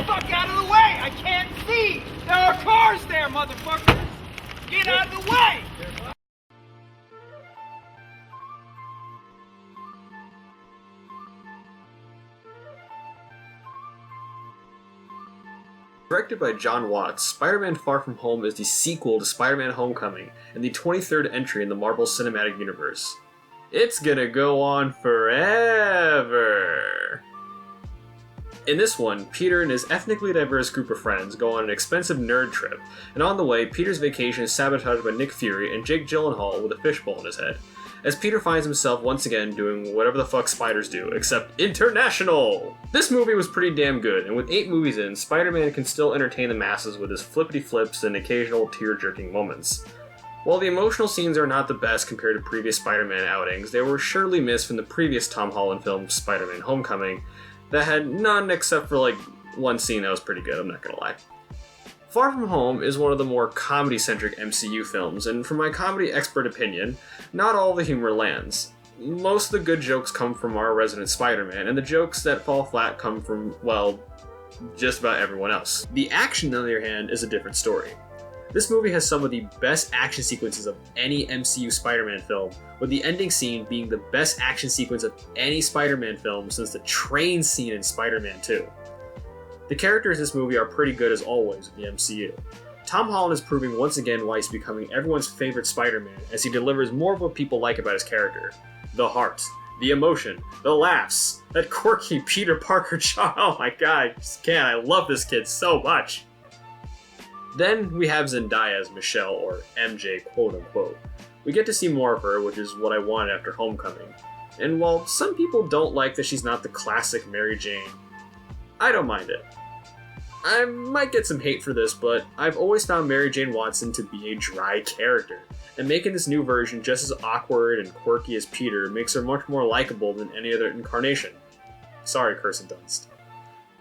fuck out of the way! I can't see! There are cars there, motherfuckers! Get out of the way! Directed by John Watts, Spider-Man Far From Home is the sequel to Spider-Man Homecoming and the 23rd entry in the Marvel Cinematic Universe. It's gonna go on forever! In this one, Peter and his ethnically diverse group of friends go on an expensive nerd trip, and on the way, Peter's vacation is sabotaged by Nick Fury and Jake Gyllenhaal with a fishbowl in his head, as Peter finds himself once again doing whatever the fuck spiders do, except international! This movie was pretty damn good, and with 8 movies in, Spider-Man can still entertain the masses with his flippity flips and occasional tear-jerking moments. While the emotional scenes are not the best compared to previous Spider-Man outings, they were surely missed from the previous Tom Holland film, Spider-Man Homecoming, that had none except for like one scene that was pretty good, I'm not gonna lie. Far From Home is one of the more comedy-centric MCU films, and from my comedy expert opinion, not all the humor lands. Most of the good jokes come from our resident Spider-Man, and the jokes that fall flat come from, well, just about everyone else. The action, on the other hand, is a different story. This movie has some of the best action sequences of any MCU Spider-Man film, with the ending scene being the best action sequence of any Spider-Man film since the train scene in Spider-Man 2. The characters in this movie are pretty good as always in the MCU. Tom Holland is proving once again why he's becoming everyone's favorite Spider-Man, as he delivers more of what people like about his character. The heart, the emotion, the laughs, that quirky Peter Parker John. Oh my god, I just can't. I love this kid so much. Then we have Zendaya as Michelle, or MJ quote unquote. We get to see more of her, which is what I wanted after Homecoming. And while some people don't like that she's not the classic Mary Jane, I don't mind it. I might get some hate for this, but I've always found Mary Jane Watson to be a dry character, and making this new version just as awkward and quirky as Peter makes her much more likable than any other incarnation. Sorry, Kirsten Dunst.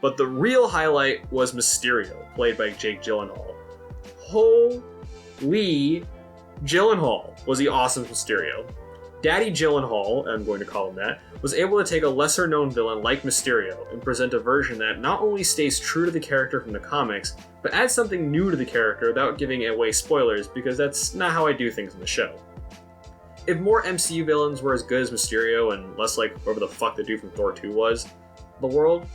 But the real highlight was Mysterio, played by Jake Gyllenhaal. Holy Gyllenhaal was the awesome Mysterio. Daddy Gyllenhaal, I'm going to call him that, was able to take a lesser-known villain like Mysterio and present a version that not only stays true to the character from the comics, but adds something new to the character without giving away spoilers, because that's not how I do things in the show. If more MCU villains were as good as Mysterio and less like whoever the fuck the dude from Thor 2 was, the world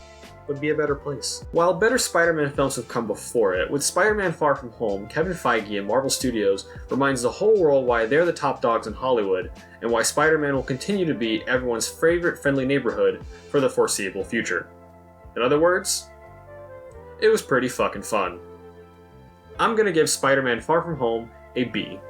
would be a better place. While better Spider-Man films have come before it, with Spider-Man Far From Home, Kevin Feige and Marvel Studios reminds the whole world why they're the top dogs in Hollywood, and why Spider-Man will continue to be everyone's favorite friendly neighborhood for the foreseeable future. In other words, it was pretty fucking fun. I'm gonna give Spider-Man Far From Home a B.